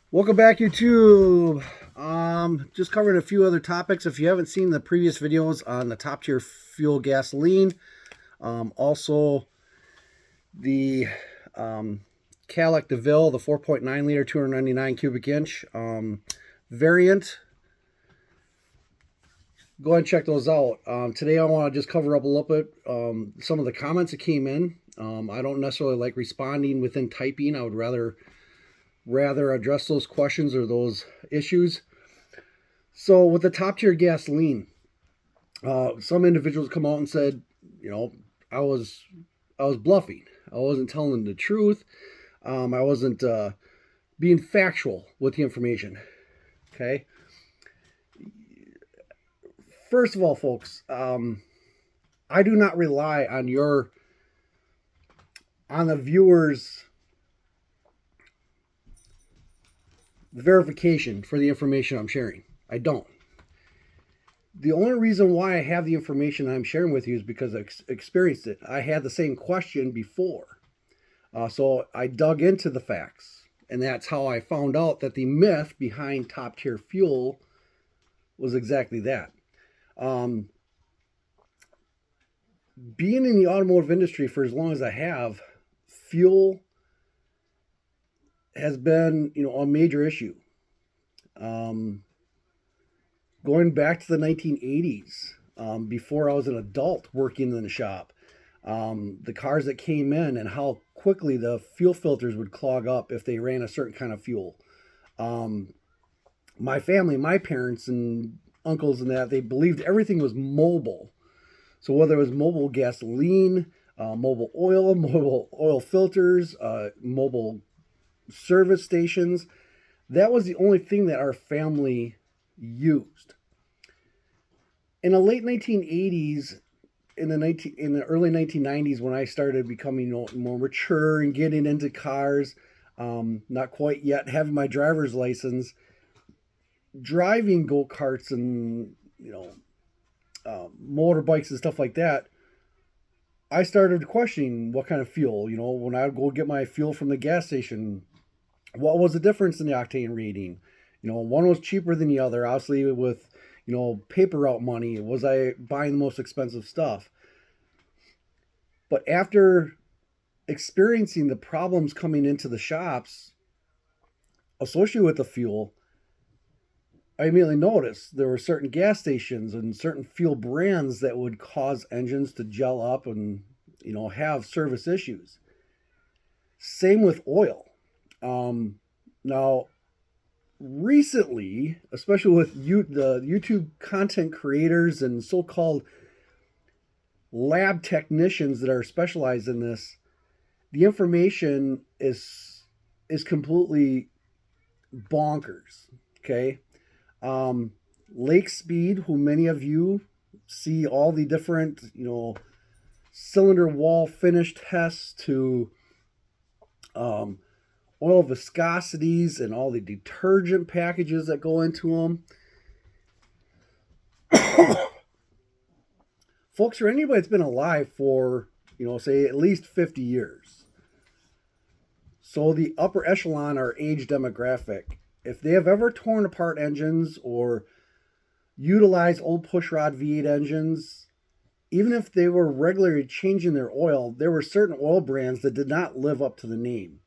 Welcome back, YouTube. Just covering a few other topics. If you haven't seen the previous videos on the top tier fuel gasoline, also the Cadillac DeVille, the 4.9 liter, 299 cubic inch variant, go ahead and check those out. Today I want to just cover up a little bit some of the comments that came in. I don't necessarily like responding within typing. I would rather address those questions or those issues. So with the top tier gasoline, some individuals come out and said, I was bluffing. I wasn't telling the truth. I wasn't being factual with the information. Okay. First of all, folks, I do not rely on the viewers' verification for the information I'm sharing. I don't. The only reason why I have the information I'm sharing with you is because I experienced it. I had the same question before. So I dug into the facts. And that's how I found out that the myth behind top tier fuel was exactly that. Being in the automotive industry for as long as I have, fuel has been, a major issue. Going back to the 1980s, before I was an adult working in the shop, the cars that came in and how quickly the fuel filters would clog up if they ran a certain kind of fuel. My family, my parents and uncles and that, they believed everything was mobile. So whether it was mobile gasoline, mobile oil filters, mobile service stations, that was the only thing that our family used. In the late 1980s, in the early 1990s, when I started becoming more mature and getting into cars, not quite yet having my driver's license, driving go-karts and motorbikes and stuff like that, I started questioning what kind of fuel. When I would go get my fuel from the gas station, what was the difference in the octane rating? One was cheaper than the other. Obviously, with paper route money, was I buying the most expensive stuff? But after experiencing the problems coming into the shops associated with the fuel, I immediately noticed there were certain gas stations and certain fuel brands that would cause engines to gel up and have service issues. Same with oil. Now, recently, especially with the YouTube content creators and so-called lab technicians that are specialized in this, the information is completely bonkers. Okay. Lake Speed, who many of you see all the different, cylinder wall finish tests to oil viscosities and all the detergent packages that go into them. Folks, or anybody that's been alive for, say at least 50 years. So the upper echelon are age demographic. If they have ever torn apart engines or utilized old pushrod V8 engines, even if they were regularly changing their oil, there were certain oil brands that did not live up to the name.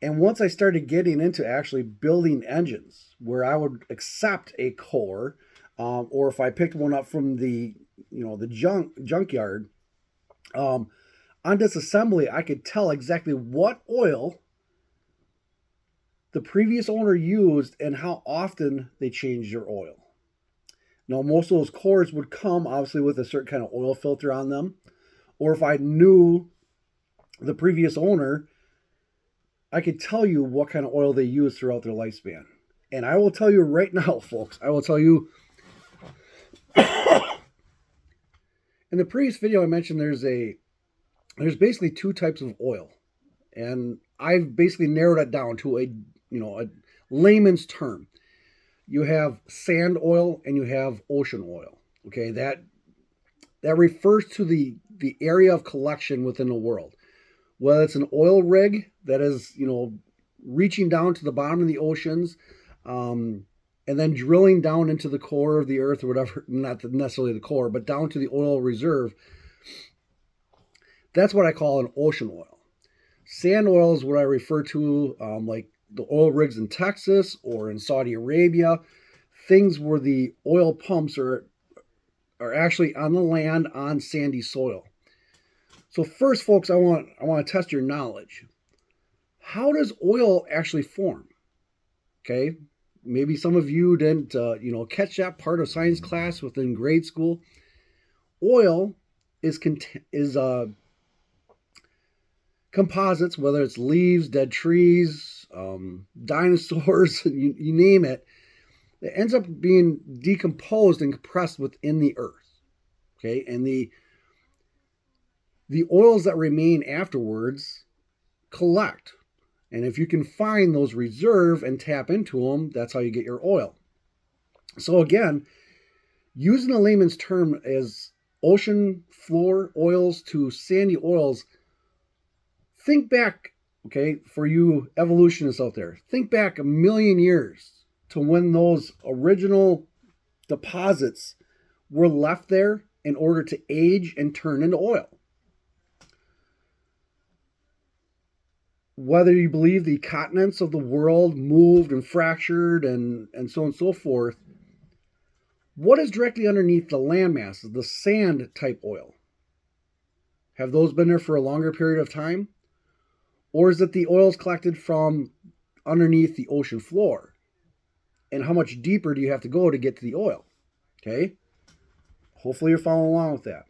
And once I started getting into actually building engines, where I would accept a core, or if I picked one up from the junkyard, on disassembly, I could tell exactly what oil the previous owner used and how often they changed their oil. Now, most of those cores would come obviously with a certain kind of oil filter on them, or if I knew the previous owner, I could tell you what kind of oil they used throughout their lifespan. And I will tell you right now, folks, I will tell you in the previous video I mentioned there's basically two types of oil. And I've basically narrowed it down to a layman's term. You have sand oil and you have ocean oil. Okay, that refers to the area of collection within the world. Whether it's an oil rig that is, reaching down to the bottom of the oceans, and then drilling down into the core of the earth or whatever, not necessarily the core, but down to the oil reserve. That's what I call an ocean oil. Sand oil is what I refer to, like the oil rigs in Texas or in Saudi Arabia, things where the oil pumps are actually on the land on sandy soil. So first, folks, I want to test your knowledge. How does oil actually form? Okay, maybe some of you didn't catch that part of science class within grade school. Oil is composites, whether it's leaves, dead trees, dinosaurs, you name it. It ends up being decomposed and compressed within the earth. Okay, and the oils that remain afterwards collect. And if you can find those reserve and tap into them, that's how you get your oil. So again, using the layman's term as ocean floor oils to sandy oils, think back, okay, for you evolutionists out there, think back a million years to when those original deposits were left there in order to age and turn into oil. Whether you believe the continents of the world moved and fractured and so on and so forth, what is directly underneath the land masses, the sand type oil? Have those been there for a longer period of time? Or is it the oils collected from underneath the ocean floor? And how much deeper do you have to go to get to the oil? Okay? Hopefully you're following along with that.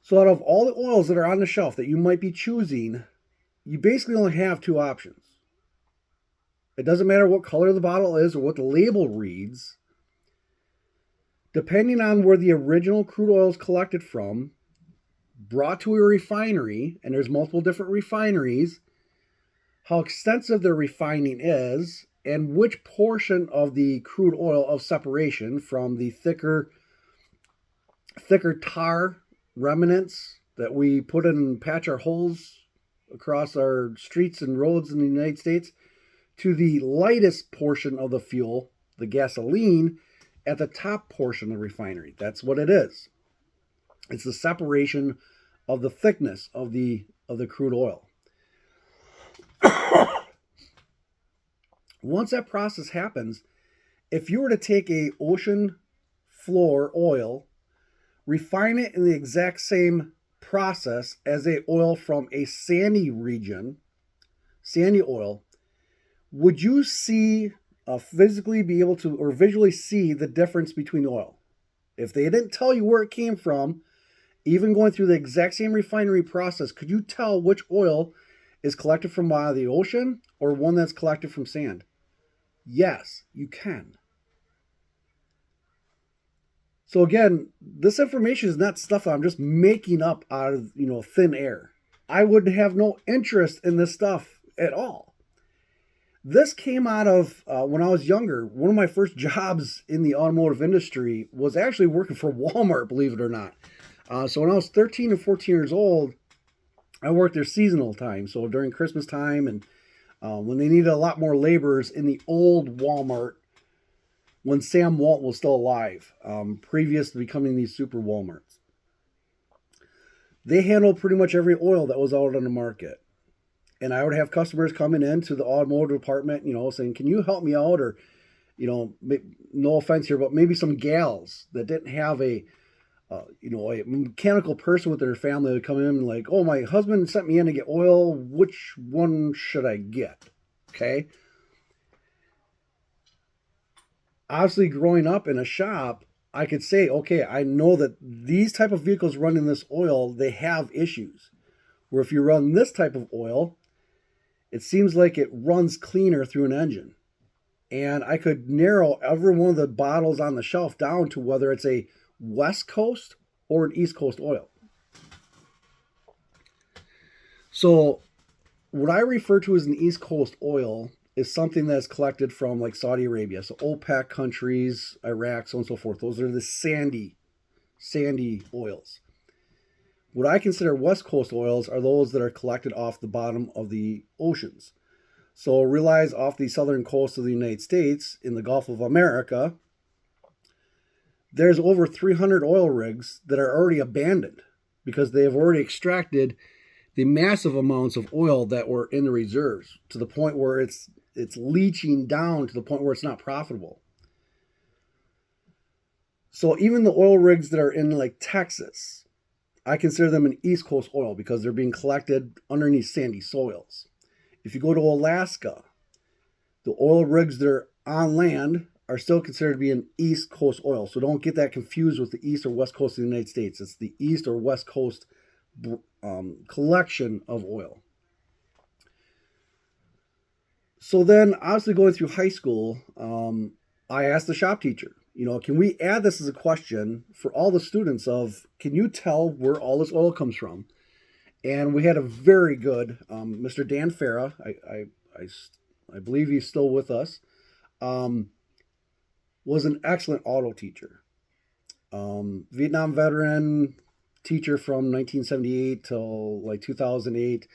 So out of all the oils that are on the shelf that you might be choosing, you basically only have two options. It doesn't matter what color the bottle is or what the label reads. Depending on where the original crude oil is collected from, brought to a refinery, and there's multiple different refineries, how extensive their refining is, and which portion of the crude oil of separation from the thicker tar remnants that we put in and patch our holes across our streets and roads in the United States, to the lightest portion of the fuel, the gasoline, at the top portion of the refinery. That's what it is. It's the separation of the thickness of the crude oil. Once that process happens, if you were to take a ocean floor oil, refine it in the exact same process as a oil from a sandy region, sandy oil, would you physically be able to, or visually see the difference between oil? If they didn't tell you where it came from, even going through the exact same refinery process, could you tell which oil is collected from the ocean or one that's collected from sand? Yes, you can. So again, this information is not stuff I'm just making up out of thin air. I would have no interest in this stuff at all. This came out of when I was younger. One of my first jobs in the automotive industry was actually working for Walmart, believe it or not. So when I was 13 and 14 years old, I worked there seasonal time. So during Christmas time and when they needed a lot more laborers in the old Walmart, when Sam Walt was still alive, previous to becoming these super Walmarts. They handled pretty much every oil that was out on the market. And I would have customers coming into the automotive department, saying, can you help me out? Or, no offense here, but maybe some gals that didn't have a mechanical person with their family would come in and like, oh, my husband sent me in to get oil. Which one should I get? Okay. Obviously, growing up in a shop, I could say, okay, I know that these type of vehicles running this oil, they have issues. Where if you run this type of oil, it seems like it runs cleaner through an engine. And I could narrow every one of the bottles on the shelf down to whether it's a West Coast or an East Coast oil. So what I refer to as an East Coast oil is something that's collected from like Saudi Arabia. So OPEC countries, Iraq, so on and so forth. Those are the sandy oils. What I consider West Coast oils are those that are collected off the bottom of the oceans. So realize off the southern coast of the United States in the Gulf of America, there's over 300 oil rigs that are already abandoned because they have already extracted the massive amounts of oil that were in the reserves to the point where it's leaching down to the point where it's not profitable. So even the oil rigs that are in like Texas, I consider them an East Coast oil because they're being collected underneath sandy soils. If you go to Alaska, the oil rigs that are on land are still considered to be an East Coast oil. So don't get that confused with the East or West Coast of the United States. It's the East or West Coast collection of oil. So then, obviously, going through high school, I asked the shop teacher, can we add this as a question for all the students of, can you tell where all this oil comes from? And we had a very good Mr. Dan Farah. I believe he's still with us. Was an excellent auto teacher. Vietnam veteran, teacher from 1978 till like 2008.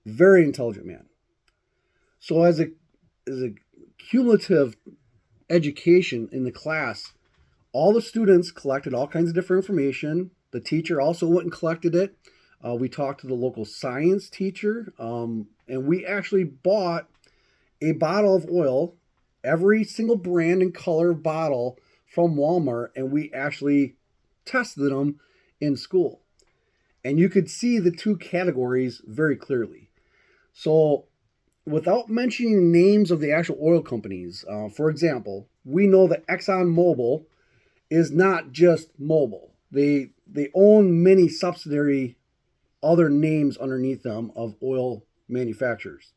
Very intelligent man. So as a cumulative education in the class, all the students collected all kinds of different information. The teacher also went and collected it. We talked to the local science teacher, and we actually bought a bottle of oil, every single brand and color bottle from Walmart, and we actually tested them in school. And you could see the two categories very clearly. So without mentioning names of the actual oil companies, for example, we know that ExxonMobil is not just Mobil. They own many subsidiary other names underneath them of oil manufacturers.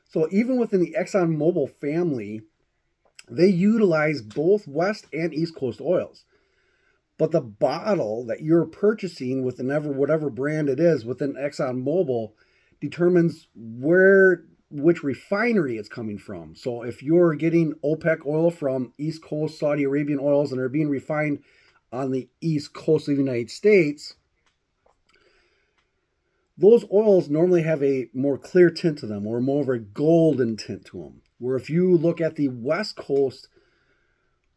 So even within the ExxonMobil family, they utilize both West and East Coast oils. But the bottle that you're purchasing within whatever brand it is within ExxonMobil determines which refinery it's coming from. So if you're getting OPEC oil from East Coast Saudi Arabian oils and they're being refined on the East Coast of the United States, those oils normally have a more clear tint to them or more of a golden tint to them. Where if you look at the West Coast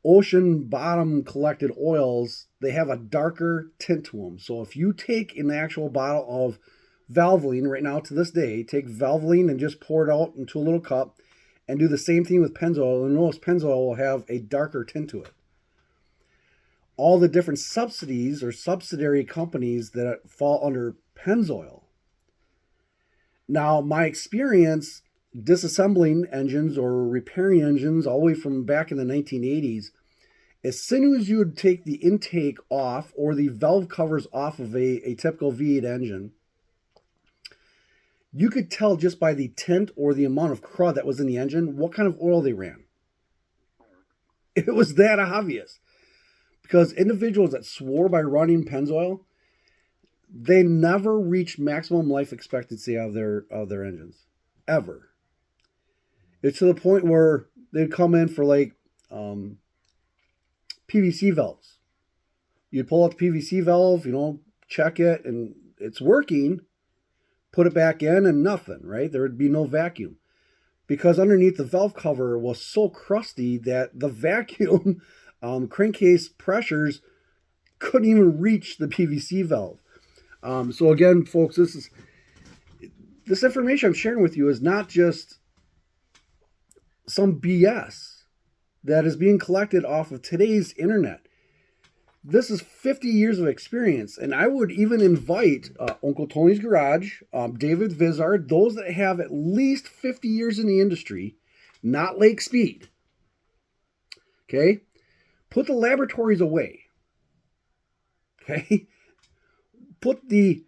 ocean bottom collected oils, they have a darker tint to them. So if you take an actual bottle of Valvoline right now to this day, take Valvoline and just pour it out into a little cup and do the same thing with Pennzoil, and notice Pennzoil will have a darker tint to it. All the different subsidies or subsidiary companies that fall under Pennzoil. Now, my experience disassembling engines or repairing engines all the way from back in the 1980s, as soon as you would take the intake off or the valve covers off of a typical V8 engine, you could tell just by the tint or the amount of crud that was in the engine what kind of oil they ran. It was that obvious. Because individuals that swore by running Pennzoil, they never reached maximum life expectancy of their engines. Ever. It's to the point where they'd come in for like PVC valves. You'd pull out the PVC valve, check it, and it's working. Put it back in and nothing, right? There would be no vacuum. Because underneath the valve cover was so crusty that the vacuum crankcase pressures couldn't even reach the PVC valve. So again, folks, this information I'm sharing with you is not just some BS that is being collected off of today's internet. This is 50 years of experience, and I would even invite Uncle Tony's Garage, David Vizard, those that have at least 50 years in the industry, not Lake Speed. Okay? Put the laboratories away. Okay? Put the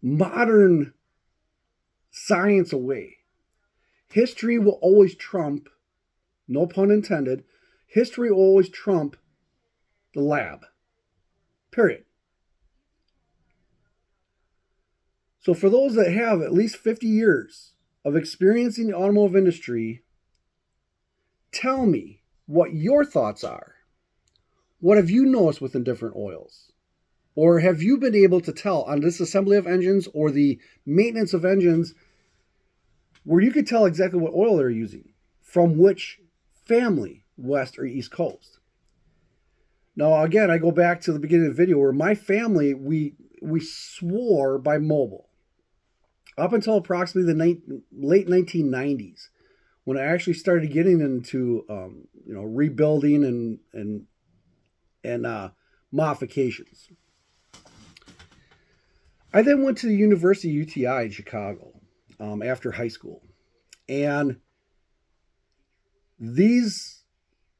modern science away. History will always trump, no pun intended, history will always trump the lab. Period. So for those that have at least 50 years of experiencing the automotive industry, tell me what your thoughts are. What have you noticed within different oils? Or have you been able to tell on this assembly of engines or the maintenance of engines where you could tell exactly what oil they're using from which family, West or East Coast? Now, again, I go back to the beginning of the video where my family, we swore by Mobil up until approximately the late 1990s, when I actually started getting into rebuilding and modifications. I then went to the University of UTI in Chicago after high school, and these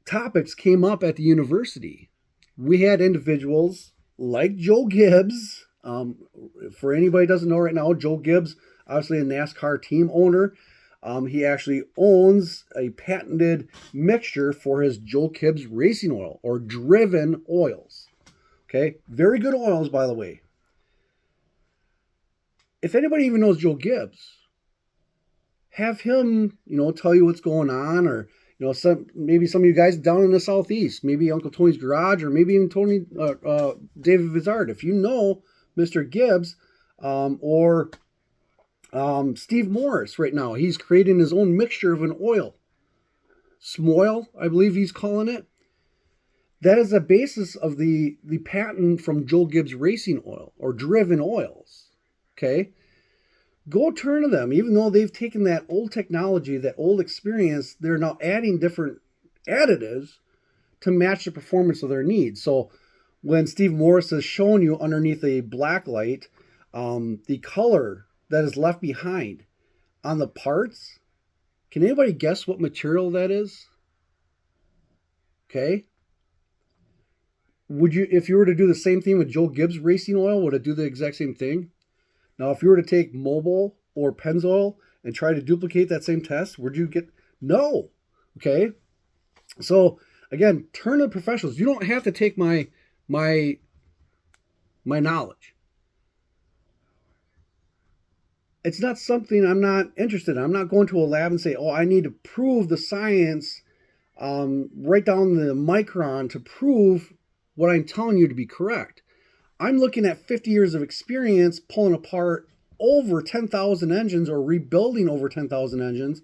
topics came up at the university. We had individuals like Joe Gibbs. For anybody who doesn't know right now, Joe Gibbs, obviously a NASCAR team owner. He actually owns a patented mixture for his Joe Gibbs racing oil or driven oils. Okay, very good oils, by the way. If anybody even knows Joe Gibbs, have him, tell you what's going on, or maybe some of you guys down in the Southeast, maybe Uncle Tony's Garage, or maybe even David Vizard. If you know Mr. Gibbs, or Steve Morris right now, he's creating his own mixture of an oil. Smoil, I believe he's calling it. That is the basis of the patent from Joe Gibbs Racing Oil or Driven Oils. Okay? Go turn to them. Even though they've taken that old technology, that old experience, they're now adding different additives to match the performance of their needs. So when Steve Morris has shown you underneath a black light, the color that is left behind on the parts, can anybody guess what material that is? Okay. Would you, if you were to do the same thing with Joe Gibbs Racing Oil, would it do the exact same thing? Now, if you were to take Mobil or Pennzoil and try to duplicate that same test, would you get, no. Okay. So again, turn to professionals. You don't have to take my knowledge. It's not something I'm not interested in. I'm not going to a lab and say, oh, I need to prove the science right down the micron to prove what I'm telling you to be correct. I'm looking at 50 years of experience pulling apart over 10,000 engines or rebuilding over 10,000 engines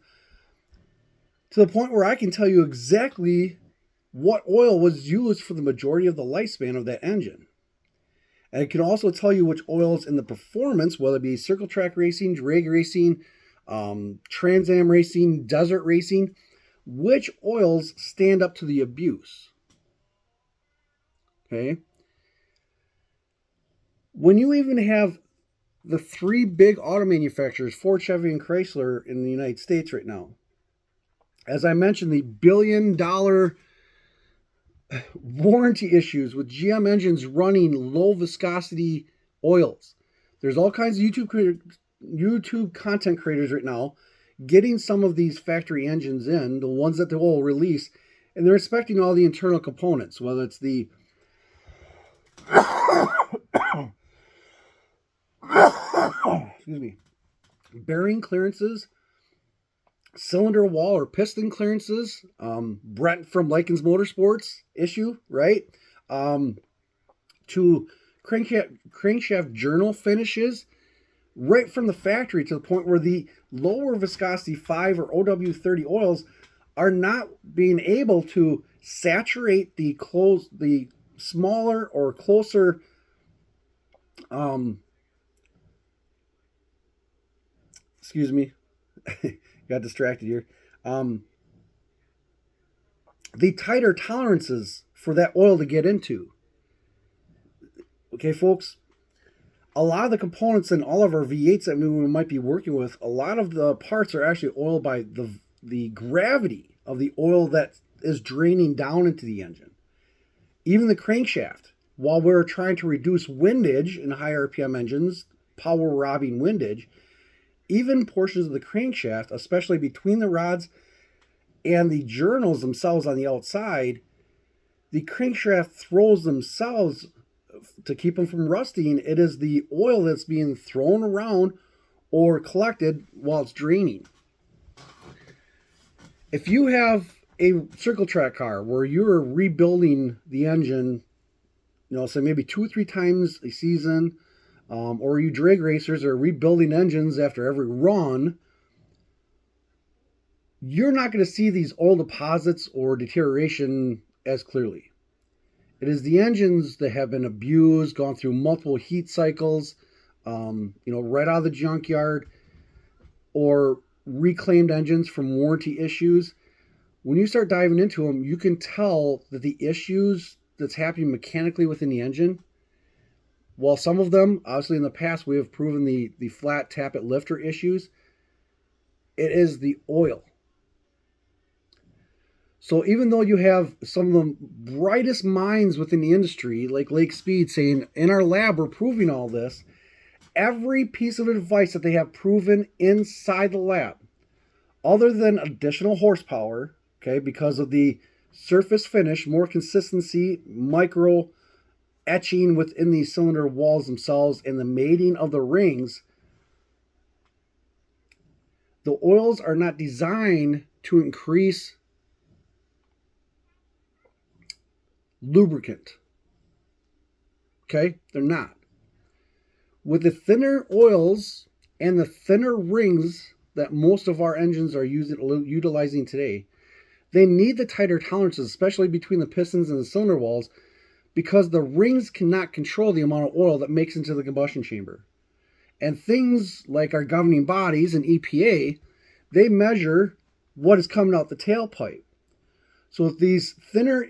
to the point where I can tell you exactly what oil was used for the majority of the lifespan of that engine. And it can also tell you which oils in the performance, whether it be circle track racing, drag racing, Trans Am racing, desert racing, which oils stand up to the abuse. Okay. When you even have the three big auto manufacturers, Ford, Chevy, and Chrysler in the United States right now, as I mentioned, the billion-dollar warranty issues with GM engines running low viscosity oils. There's all kinds of YouTube content creators right now getting some of these factory engines in, the ones that they will release, and they're inspecting all the internal components, whether it's the excuse me, bearing clearances, cylinder wall or piston clearances, Brent from Likens Motorsports issue, right? To crankshaft journal finishes, right from the factory to the point where the lower viscosity 5 or OW30 oils are not being able to saturate the smaller or closer excuse me, got distracted here. The tighter tolerances for that oil to get into. Okay, folks, a lot of the components in all of our V8s that we might be working with, a lot of the parts are actually oiled by the gravity of the oil that is draining down into the engine. Even the crankshaft, while we're trying to reduce windage in high RPM engines, power robbing windage, even portions of the crankshaft, especially between the rods and the journals themselves on the outside, the crankshaft throws themselves to keep them from rusting. It is the oil that's being thrown around or collected while it's draining. If you have a circle track car where you're rebuilding the engine, so maybe 2 or 3 times a season, or you drag racers are rebuilding engines after every run, you're not going to see these oil deposits or deterioration as clearly. It is the engines that have been abused, gone through multiple heat cycles, right out of the junkyard, or reclaimed engines from warranty issues. When you start diving into them, you can tell that the issues that's happening mechanically within the engine, while some of them, obviously in the past, we have proven the flat tappet lifter issues, it is the oil. So even though you have some of the brightest minds within the industry, like Lake Speed, saying, in our lab, we're proving all this, every piece of advice that they have proven inside the lab, other than additional horsepower, okay, because of the surface finish, more consistency, micro etching within the cylinder walls themselves, and the mating of the rings, the oils are not designed to increase lubricant. Okay? They're not. With the thinner oils and the thinner rings that most of our engines are utilizing today, they need the tighter tolerances, especially between the pistons and the cylinder walls, because the rings cannot control the amount of oil that makes into the combustion chamber. And things like our governing bodies and EPA, they measure what is coming out the tailpipe. So with these thinner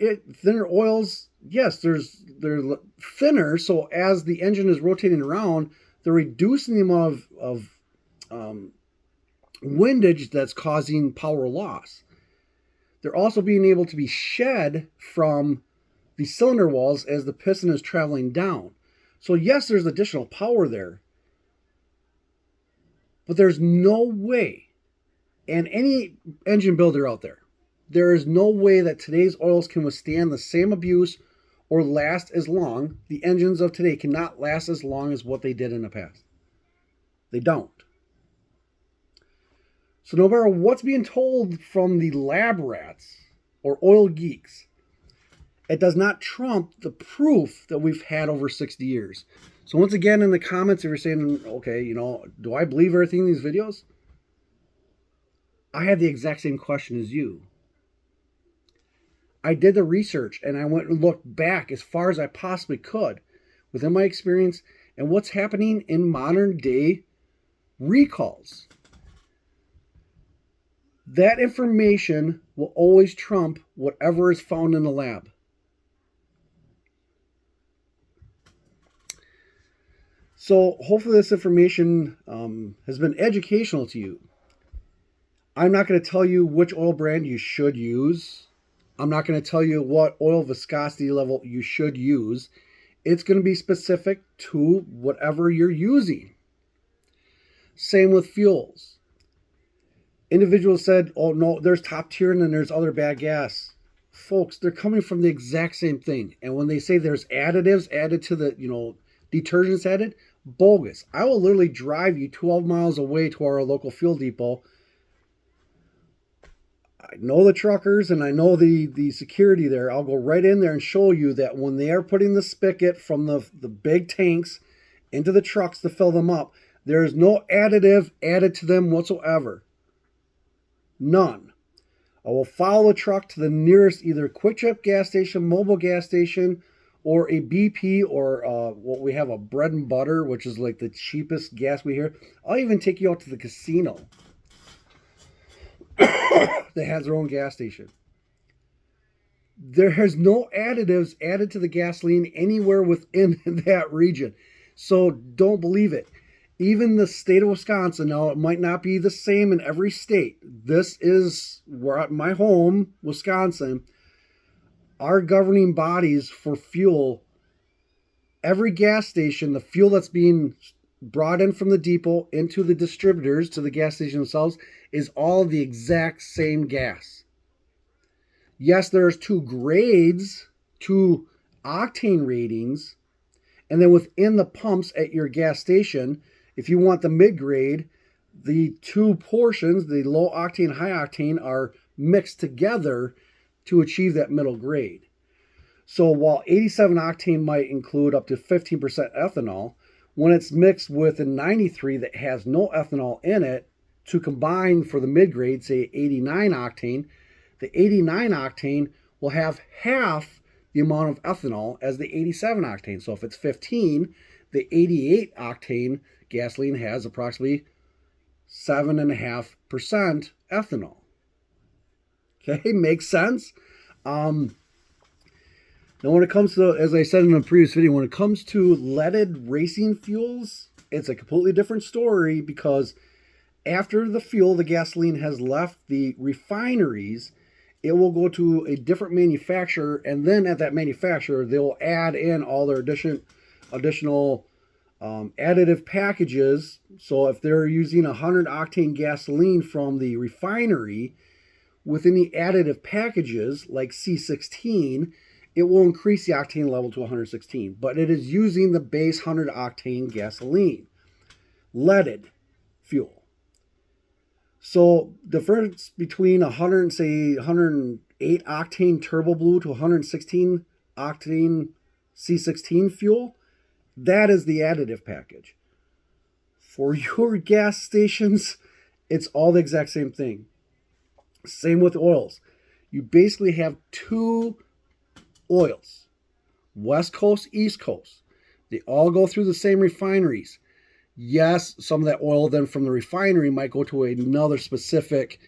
oils, yes, they're thinner. So as the engine is rotating around, they're reducing the amount of windage that's causing power loss. They're also being able to be shed from the cylinder walls as the piston is traveling down. So yes, there's additional power there, but there's no way, and any engine builder out there is no way that today's oils can withstand the same abuse or last as long. The engines of today cannot last as long as what they did in the past. They don't. So no matter what's being told from the lab rats or oil geeks, it does not trump the proof that we've had over 60 years. So once again, in the comments, if you're saying, okay, do I believe everything in these videos? I had the exact same question as you. I did the research and I went and looked back as far as I possibly could within my experience and what's happening in modern day recalls. That information will always trump whatever is found in the lab. So hopefully this information has been educational to you. I'm not going to tell you which oil brand you should use. I'm not going to tell you what oil viscosity level you should use. It's going to be specific to whatever you're using. Same with fuels. Individuals said, oh no, there's top tier and then there's other bad gas. Folks, they're coming from the exact same thing. And when they say there's additives added to the, detergents added, bogus. I will literally drive you 12 miles away to our local fuel depot. I know the truckers and I know the security there. I'll go right in there and show you that when they are putting the spigot from the big tanks into the trucks to fill them up, there is no additive added to them whatsoever. None. I will follow the truck to the nearest either Quick Trip gas station, mobile gas station, or a BP, or what we have, a bread and butter, which is like the cheapest gas we hear. I'll even take you out to the casino that has their own gas station. There is no additives added to the gasoline anywhere within that region. So don't believe it. Even the state of Wisconsin, now it might not be the same in every state. This is where my home, Wisconsin, our governing bodies for fuel, every gas station, the fuel that's being brought in from the depot into the distributors to the gas station themselves is all the exact same gas. Yes, there's 2 grades, 2 octane ratings, and then within the pumps at your gas station, if you want the mid-grade, the 2 portions, the low octane, high octane, are mixed together to achieve that middle grade. So while 87 octane might include up to 15% ethanol, when it's mixed with a 93 that has no ethanol in it to combine for the mid-grade, say 89 octane, the 89 octane will have half the amount of ethanol as the 87 octane. So if it's 15, the 88 octane gasoline has approximately 7.5% ethanol. Okay, makes sense. Now, when it comes to, as I said in the previous video, when it comes to leaded racing fuels, it's a completely different story, because after the fuel, the gasoline, has left the refineries, it will go to a different manufacturer, and then at that manufacturer, they'll add in all their additional additive packages. So if they're using 100 octane gasoline from the refinery, within the additive packages like C16, it will increase the octane level to 116, but it is using the base 100 octane gasoline, leaded fuel. So the difference between 108 octane turbo blue to 116 octane C16 fuel, that is the additive package. For your gas stations, it's all the exact same thing. Same with oils. You basically have two oils, West Coast, East Coast. They all go through the same refineries. Yes, some of that oil then from the refinery might go to another specific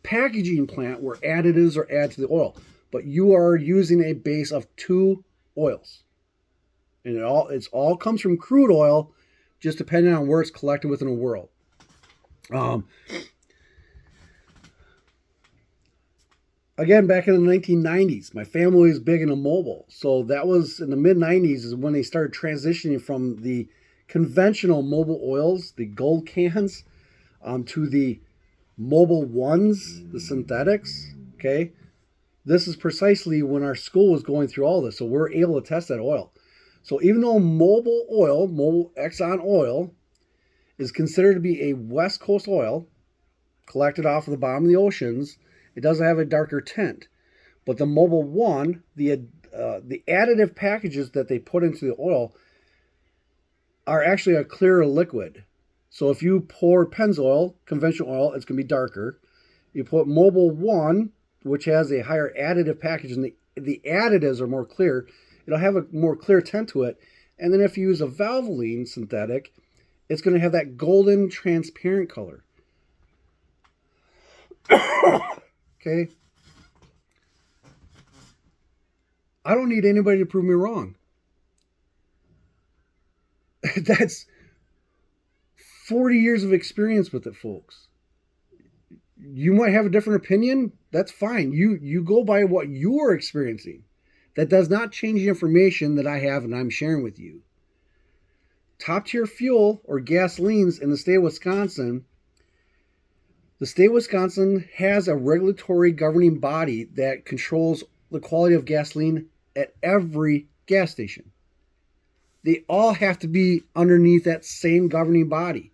packaging plant where additives are added to the oil, but you are using a base of two oils. And it all comes from crude oil, just depending on where it's collected within a world. Again, back in the 1990s, my family was big into mobile. So that was in the mid-90s is when they started transitioning from the conventional mobile oils, the gold cans, to the mobile ones, the synthetics. Okay. This is precisely when our school was going through all this. So we're able to test that oil. So even though mobile Exxon oil, is considered to be a West Coast oil collected off of the bottom of the oceans, it doesn't have a darker tint. But the Mobil 1, the additive packages that they put into the oil are actually a clearer liquid. So if you pour Pennzoil, conventional oil, it's going to be darker. You put Mobil 1, which has a higher additive package, and the additives are more clear, it'll have a more clear tint to it. And then if you use a Valvoline synthetic, it's going to have that golden transparent color. Okay. I don't need anybody to prove me wrong. That's 40 years of experience with it, folks. You might have a different opinion. That's fine. You go by what you're experiencing. That does not change the information that I have and I'm sharing with you. Top tier fuel or gasolines in the state of Wisconsin. The state of Wisconsin has a regulatory governing body that controls the quality of gasoline at every gas station. They all have to be underneath that same governing body.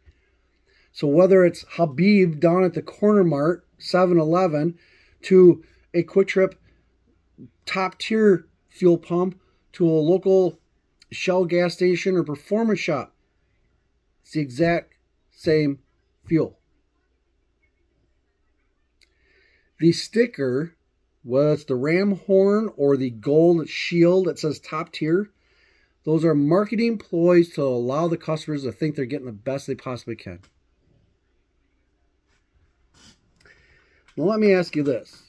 So whether it's Habib down at the Corner Mart, 7-Eleven, to a Quick Trip top tier fuel pump, to a local Shell gas station or performance shop, it's the exact same fuel. The sticker, whether it's the ram horn or the gold shield that says top tier, those are marketing ploys to allow the customers to think they're getting the best they possibly can. Now let me ask you this.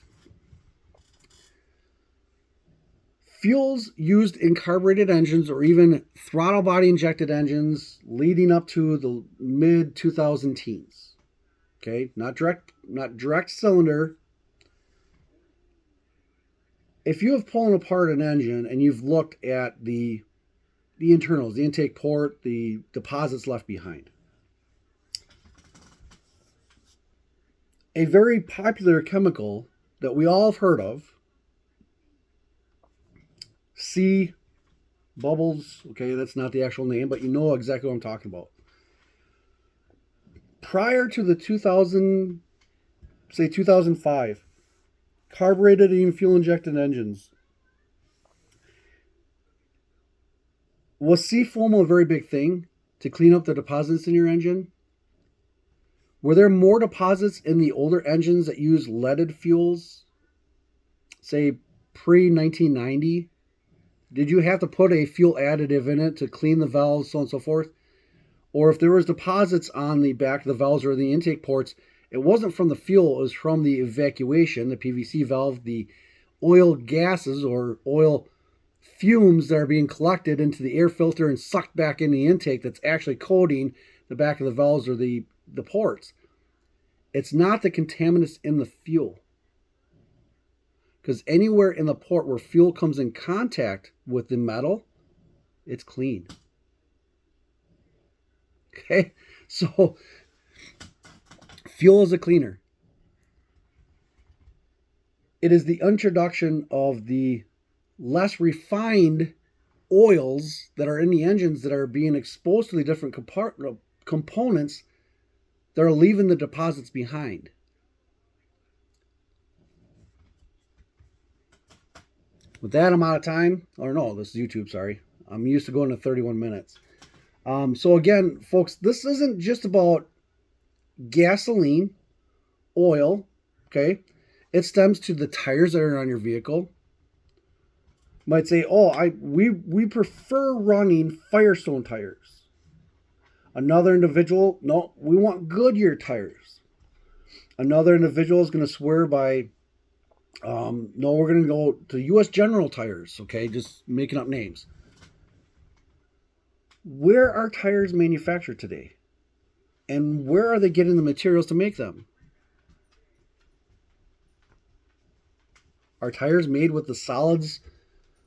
Fuels used in carbureted engines or even throttle body injected engines leading up to the mid 2000 teens. Okay, not direct cylinder. If you have pulled apart an engine and you've looked at the internals, the intake port, the deposits left behind. A very popular chemical that we all have heard of, C bubbles, okay, that's not the actual name, but you know exactly what I'm talking about. Prior to the 2005, Carbureted and even fuel injected engines. Was seafoam a very big thing to clean up the deposits in your engine? Were there more deposits in the older engines that used leaded fuels, say pre-1990? Did you have to put a fuel additive in it to clean the valves, so on and so forth? Or if there was deposits on the back of the valves or the intake ports, it wasn't from the fuel, it was from the evacuation, the PVC valve, the oil gases or oil fumes that are being collected into the air filter and sucked back in the intake that's actually coating the back of the valves or the ports. It's not the contaminants in the fuel. Because anywhere in the port where fuel comes in contact with the metal, it's clean. Okay, so fuel is a cleaner. It is the introduction of the less refined oils that are in the engines that are being exposed to the different components that are leaving the deposits behind. With that, I'm out of time. Or no, this is YouTube, sorry. I'm used to going to 31 minutes. So again, folks, this isn't just about gasoline, oil, okay? It stems to the tires that are on your vehicle. You might say, oh, we prefer running Firestone tires. Another individual, no, we want Goodyear tires. Another individual is going to swear by, no, we're going to go to U.S. General tires, okay? Just making up names. Where are tires manufactured today? And where are they getting the materials to make them? Are tires made with the solids,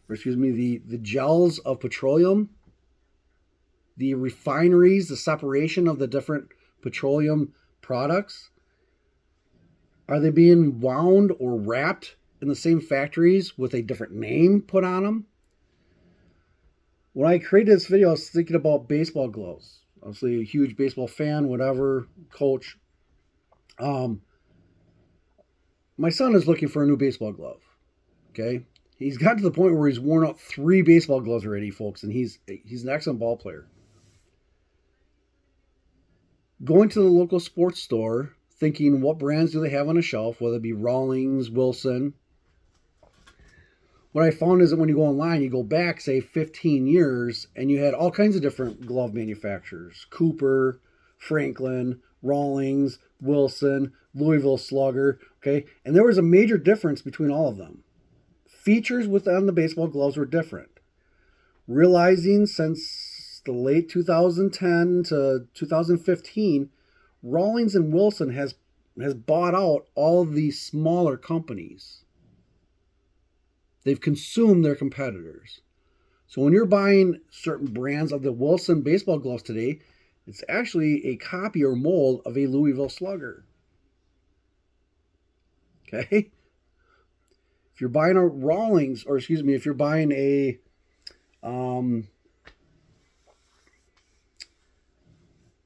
or excuse me, the gels of petroleum? The refineries, the separation of the different petroleum products? Are they being wound or wrapped in the same factories with a different name put on them? When I created this video, I was thinking about baseball gloves. Obviously, a huge baseball fan, whatever, coach. My son is looking for a new baseball glove. Okay, he's gotten to the point where he's worn out 3 baseball gloves already, folks, and he's an excellent ball player. Going to the local sports store, thinking what brands do they have on a shelf, whether it be Rawlings, Wilson. What I found is that when you go online, you go back, say, 15 years, and you had all kinds of different glove manufacturers. Cooper, Franklin, Rawlings, Wilson, Louisville Slugger, okay? And there was a major difference between all of them. Features within the baseball gloves were different. Realizing since the late 2010 to 2015, Rawlings and Wilson has bought out all of these smaller companies. They've consumed their competitors. So when you're buying certain brands of the Wilson baseball gloves today, it's actually a copy or mold of a Louisville Slugger. Okay? If you're buying a Rawlings, or excuse me, if you're buying a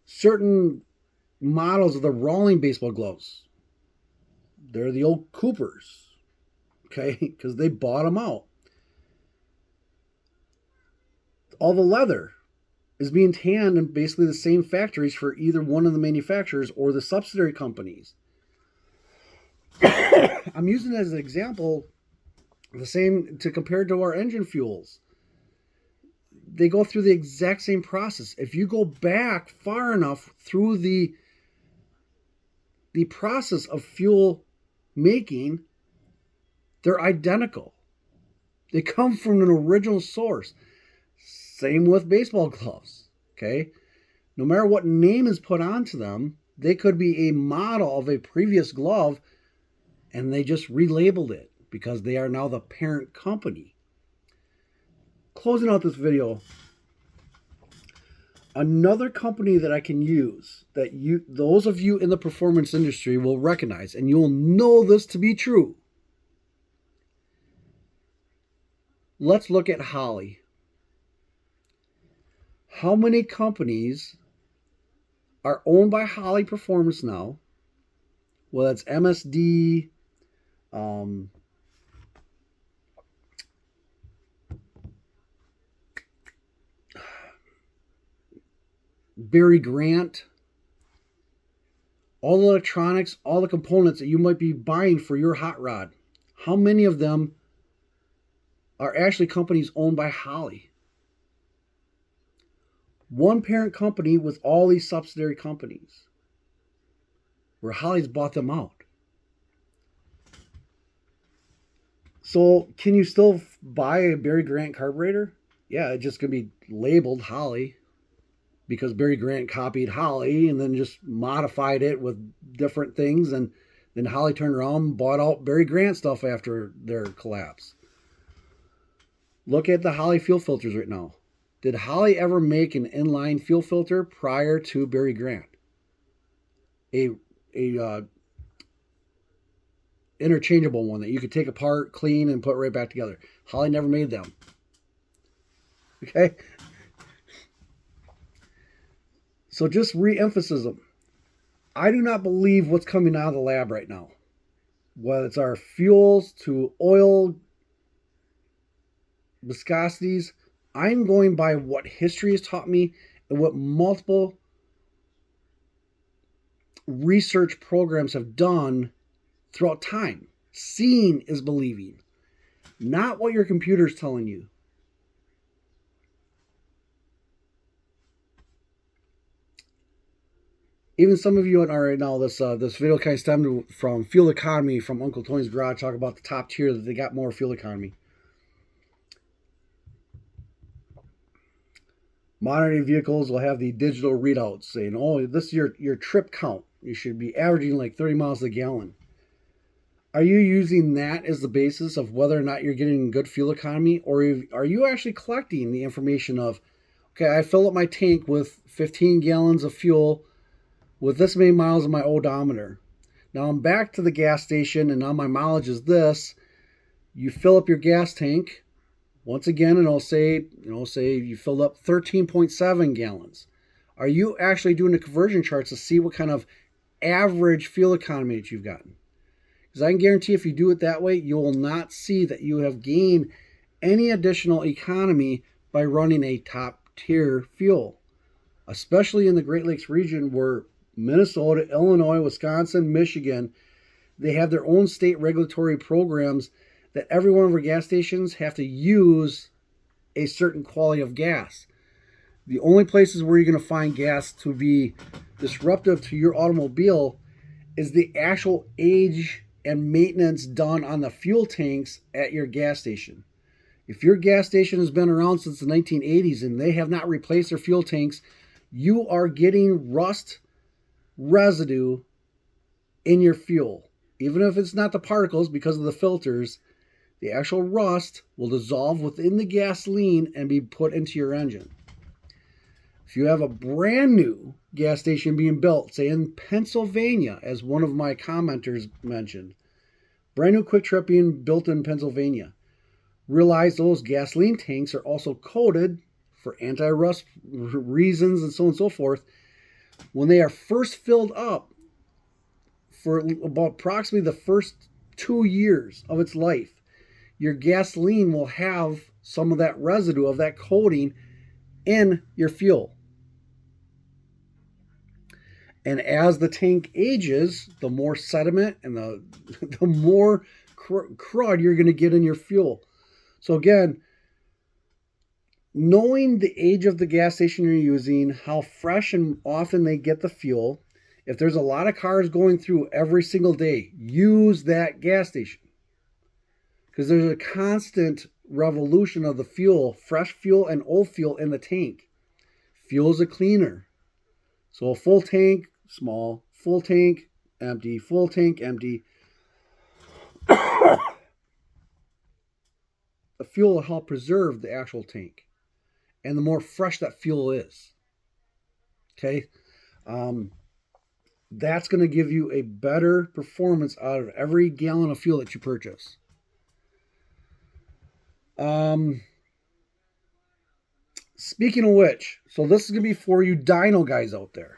certain models of the Rawlings baseball gloves, they're the old Coopers. Okay, because they bought them out. All the leather is being tanned in basically the same factories for either one of the manufacturers or the subsidiary companies. I'm using it as an example, the same to compare to our engine fuels. They go through the exact same process. If you go back far enough through the process of fuel making, they're identical. They come from an original source. Same with baseball gloves, okay? No matter what name is put onto them, they could be a model of a previous glove, and they just relabeled it because they are now the parent company. Closing out this video, another company that I can use that those of you in the performance industry will recognize, and you'll know this to be true. Let's look at Holley. How many companies are owned by Holley Performance now? Well, that's MSD, Um, Barry Grant, all the electronics, all the components that you might be buying for your hot rod, how many of them are actually companies owned by Holley? One parent company with all these subsidiary companies where Holley's bought them out. So can you still buy a Barry Grant carburetor? Yeah, it's just going to be labeled Holley because Barry Grant copied Holley and then just modified it with different things. And then Holley turned around and bought out Barry Grant stuff after their collapse. Look at the Holley fuel filters right now. Did Holley ever make an inline fuel filter prior to Barry Grant? A interchangeable one that you could take apart, clean, and put right back together. Holley never made them. Okay? So just re-emphasize them. I do not believe what's coming out of the lab right now. Whether it's our fuels to oil viscosities, I'm going by what history has taught me and what multiple research programs have done throughout time. Seeing is believing, not what your computer's telling you. Even some of you are right now, this video kind of stemmed from fuel economy from Uncle Tony's Garage, talk about the top tier that they got more fuel economy. Modern day vehicles will have the digital readouts saying, oh, this is your trip count. You should be averaging like 30 miles a gallon. Are you using that as the basis of whether or not you're getting good fuel economy? Or are you actually collecting the information of, okay, I fill up my tank with 15 gallons of fuel with this many miles on my odometer. Now I'm back to the gas station and now my mileage is this. You fill up your gas tank. Once again, and I'll say you filled up 13.7 gallons. Are you actually doing the conversion charts to see what kind of average fuel economy that you've gotten? Because I can guarantee if you do it that way, you will not see that you have gained any additional economy by running a top tier fuel, especially in the Great Lakes region where Minnesota, Illinois, Wisconsin, Michigan, they have their own state regulatory programs that every one of our gas stations have to use a certain quality of gas. The only places where you're going to find gas to be disruptive to your automobile is the actual age and maintenance done on the fuel tanks at your gas station. If your gas station has been around since the 1980s and they have not replaced their fuel tanks, you are getting rust residue in your fuel. Even if it's not the particles because of the filters, the actual rust will dissolve within the gasoline and be put into your engine. If you have a brand new gas station being built, say in Pennsylvania, as one of my commenters mentioned, brand new Quick Trip being built in Pennsylvania, realize those gasoline tanks are also coated for anti-rust reasons and so on and so forth. When they are first filled up, for about approximately the first 2 years of its life, your gasoline will have some of that residue of that coating in your fuel. And as the tank ages, the more sediment and the more crud you're going to get in your fuel. So again, knowing the age of the gas station you're using, how fresh and often they get the fuel. If there's a lot of cars going through every single day, use that gas station. Because there's a constant revolution of the fuel, fresh fuel and old fuel in the tank. Fuel is a cleaner. So a full tank, small, full tank, empty, full tank, empty. The fuel will help preserve the actual tank. And the more fresh that fuel is. Okay? That's going to give you a better performance out of every gallon of fuel that you purchase. Speaking of which, so this is going to be for you dyno guys out there.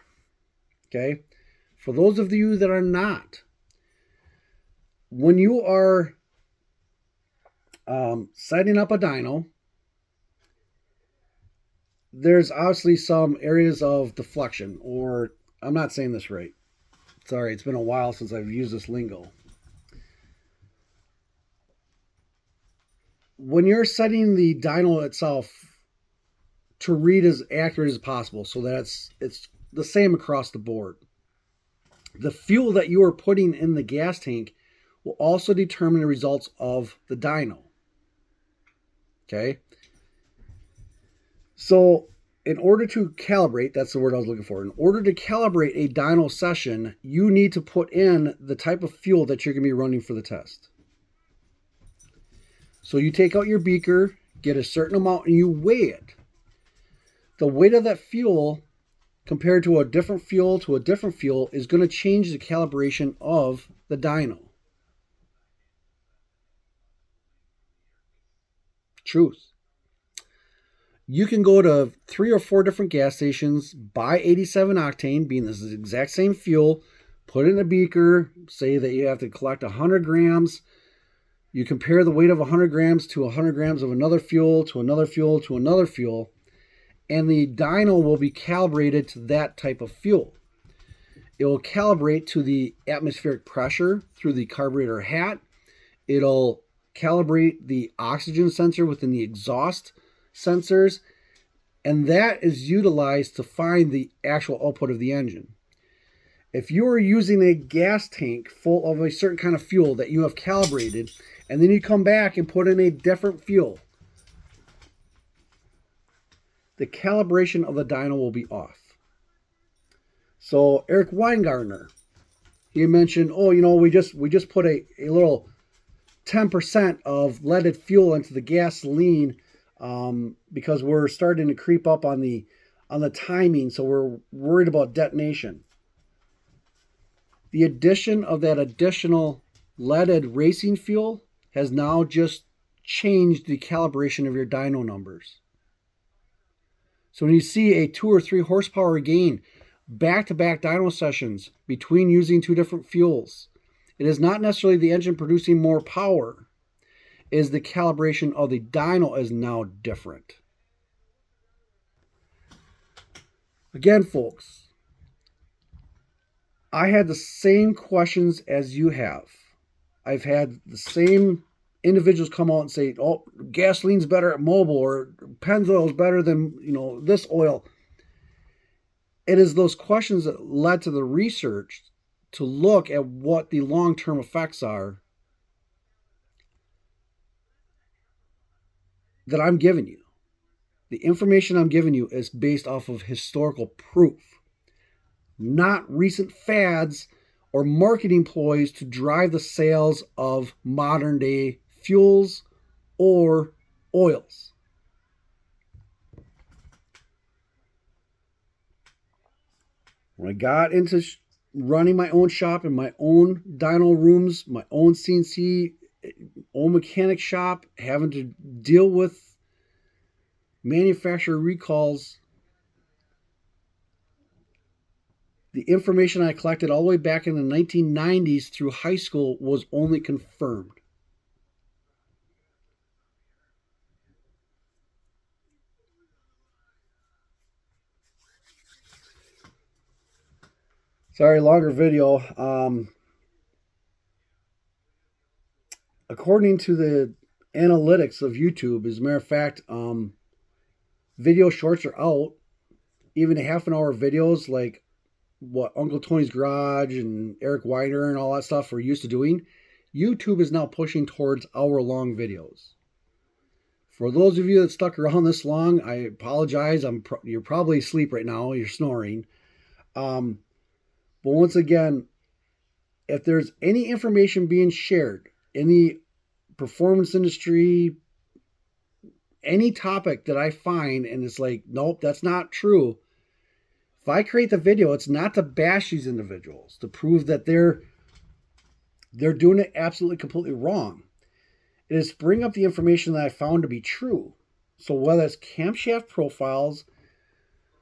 Okay? For those of you that are not, when you are setting up a dyno, there's obviously some areas of deflection, or I'm not saying this right. Sorry, it's been a while since I've used this lingo. When you're setting the dyno itself to read as accurate as possible so that it's the same across the board, the fuel that you are putting in the gas tank will also determine the results of the dyno. Okay? So, in order to calibrate, that's the word I was looking for. In order to calibrate a dyno session, you need to put in the type of fuel that you're going to be running for the test. So you take out your beaker, get a certain amount, and you weigh it. The weight of that fuel compared to a different fuel is going to change the calibration of the dyno. Truth. You can go to 3 or 4 different gas stations, buy 87 octane, being this is the exact same fuel, put it in a beaker, say that you have to collect 100 grams. You compare the weight of 100 grams to 100 grams of another fuel, to another fuel, to another fuel, and the dyno will be calibrated to that type of fuel. It will calibrate to the atmospheric pressure through the carburetor hat. It'll calibrate the oxygen sensor within the exhaust sensors, and that is utilized to find the actual output of the engine. If you are using a gas tank full of a certain kind of fuel that you have calibrated, and then you come back and put in a different fuel, the calibration of the dyno will be off. So Eric Weingartner, he mentioned, we just put a little 10% of leaded fuel into the gasoline because we're starting to creep up on the timing, so we're worried about detonation. The addition of that additional leaded racing fuel has now just changed the calibration of your dyno numbers. So when you see a 2 or 3 horsepower gain back-to-back dyno sessions between using 2 different fuels, it is not necessarily the engine producing more power. It is the calibration of the dyno is now different. Again, folks, I had the same questions as you have. I've had the same individuals come out and say, oh, gasoline's better at Mobil, or Pennzoil is better than, this oil. It is those questions that led to the research to look at what the long-term effects are that I'm giving you. The information I'm giving you is based off of historical proof, not recent fads or marketing ploys to drive the sales of modern day fuels or oils. When I got into running my own shop and my own dyno rooms, my own CNC, own mechanic shop, having to deal with manufacturer recalls, the information I collected all the way back in the 1990s through high school was only confirmed. Sorry, longer video. According to the analytics of YouTube, as a matter of fact, video shorts are out. Even half-an-hour videos like what Uncle Tony's Garage and Eric Wider and all that stuff we're used to doing, YouTube is now pushing towards hour-long videos. For those of you that stuck around this long, I apologize. You're probably asleep right now. You're snoring. But once again, if there's any information being shared in the performance industry, any topic that I find and it's like, nope, that's not true. If I create the video, it's not to bash these individuals, to prove that they're doing it absolutely, completely wrong. It is to bring up the information that I found to be true. So whether it's camshaft profiles,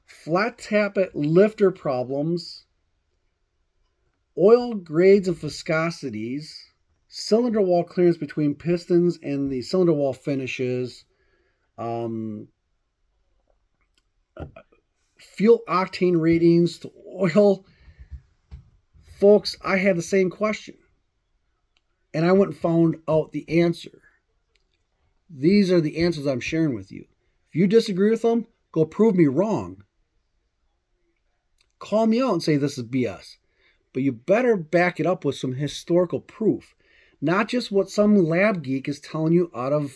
flat tappet lifter problems, oil grades and viscosities, cylinder wall clearance between pistons and the cylinder wall finishes, fuel octane ratings to oil. Folks, I had the same question, and I went and found out the answer. These are the answers I'm sharing with you. If you disagree with them, go prove me wrong. Call me out and say this is BS. But you better back it up with some historical proof, not just what some lab geek is telling you out of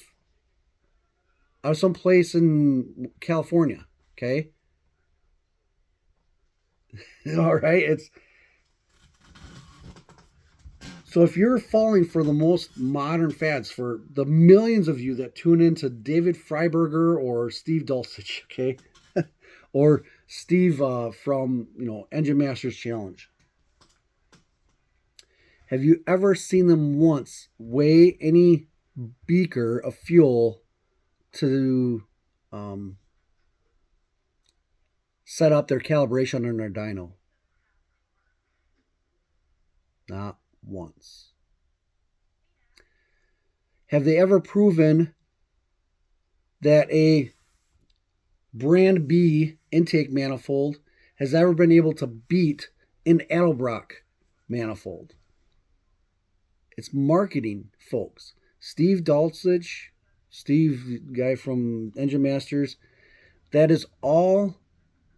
some place in California. Okay. All right. So if you're falling for the most modern fads, for the millions of you that tune into David Freiberger or Steve Dulcich, okay, or Steve from Engine Masters Challenge, have you ever seen them once weigh any beaker of fuel to set up their calibration on their dyno? Not once. Have they ever proven that a brand B intake manifold has ever been able to beat an Edelbrock manifold? It's marketing, folks. Steve Dulcich, Steve, guy from Engine Masters, that is all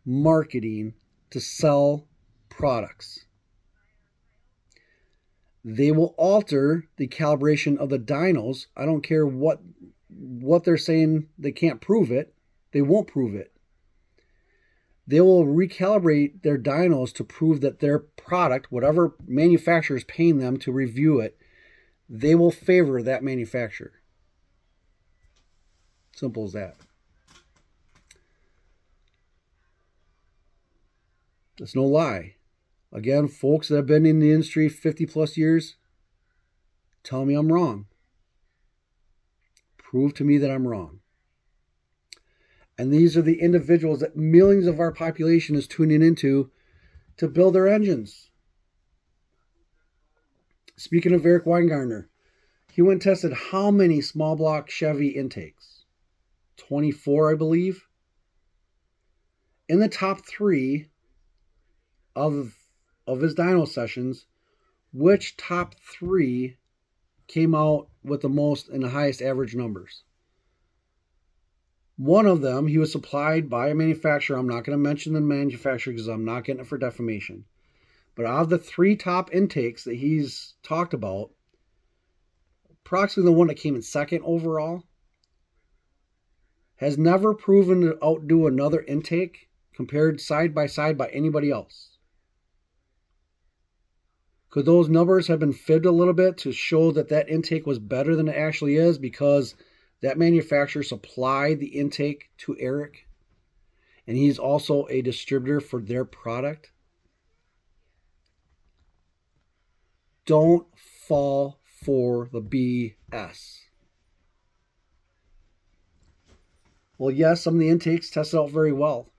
marketing to sell products. They will alter the calibration of the dynos. I don't care what they're saying. They can't prove it. They won't prove it. They will recalibrate their dynos to prove that their product, whatever manufacturer is paying them to review it, they will favor that manufacturer. Simple as that. It's no lie. Again, folks that have been in the industry 50 plus years, tell me I'm wrong. Prove to me that I'm wrong. And these are the individuals that millions of our population is tuning into to build their engines. Speaking of Eric Weingartner, he went and tested how many small block Chevy intakes? 24, I believe. In the top 3 of his dyno sessions, which top 3 came out with the most and the highest average numbers? One of them, he was supplied by a manufacturer. I'm not going to mention the manufacturer because I'm not getting it for defamation. But out of the 3 top intakes that he's talked about, approximately the one that came in second overall has never proven to outdo another intake compared side by anybody else. Could those numbers have been fibbed a little bit to show that intake was better than it actually is because that manufacturer supplied the intake to Eric and he's also a distributor for their product? Don't fall for the BS. Well, yes, some of the intakes tested out very well.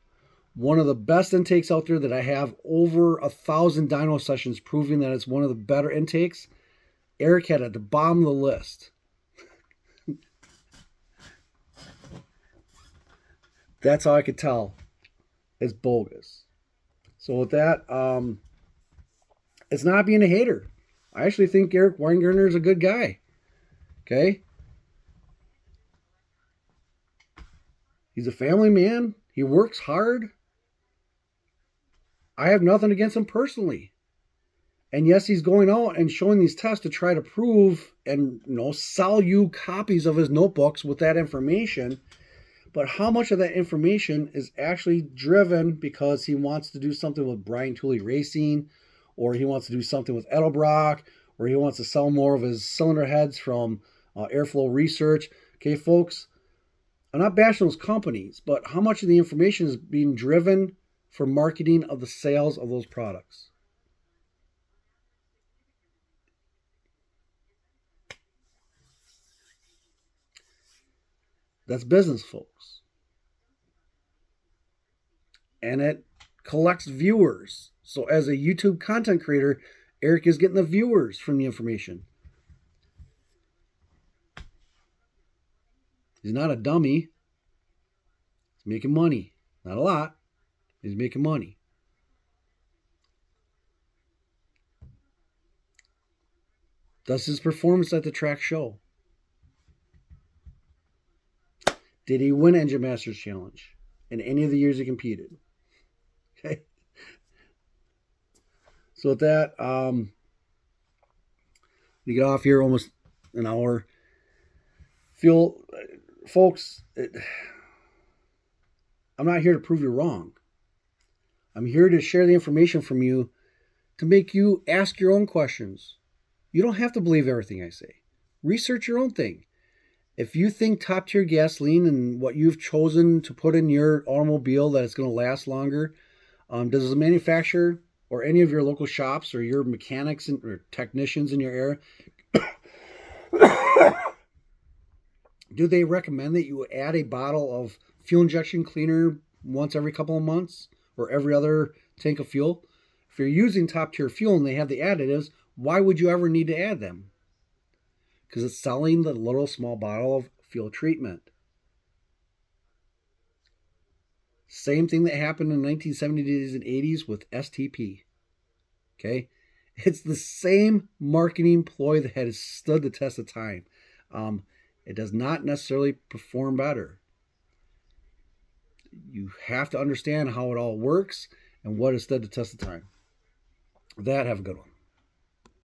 One of the best intakes out there that I have over 1,000 dyno sessions proving that it's one of the better intakes, Eric had at the bottom of the list. That's how I could tell it's bogus. So with that, it's not being a hater. I actually think Eric Weingartner is a good guy. Okay? He's a family man. He works hard. I have nothing against him personally. And yes, he's going out and showing these tests to try to prove and sell you copies of his notebooks with that information. But how much of that information is actually driven because he wants to do something with Brian Tooley Racing, or he wants to do something with Edelbrock, or he wants to sell more of his cylinder heads from Airflow Research? Okay, folks, I'm not bashing those companies, but how much of the information is being driven for marketing of the sales of those products? That's business, folks. And it collects viewers. So as a YouTube content creator, Eric is getting the viewers from the information. He's not a dummy. He's making money. Not a lot. He's making money. Does his performance at the track show? Did he win Engine Masters Challenge in any of the years he competed? Okay. So with that, we get off here almost an hour. Folks, I'm not here to prove you wrong. I'm here to share the information from you to make you ask your own questions. You don't have to believe everything I say. Research your own thing. If you think top tier gasoline and what you've chosen to put in your automobile that it's going to last longer, does the manufacturer or any of your local shops or your mechanics or technicians in your area, do they recommend that you add a bottle of fuel injection cleaner once every couple of months or every other tank of fuel? If you're using top tier fuel and they have the additives, why would you ever need to add them? Because it's selling the little small bottle of fuel treatment. Same thing that happened in the 1970s and 80s with STP. Okay? It's the same marketing ploy that has stood the test of time. It does not necessarily perform better. You have to understand how it all works and what has stood the test of time. With that, have a good one.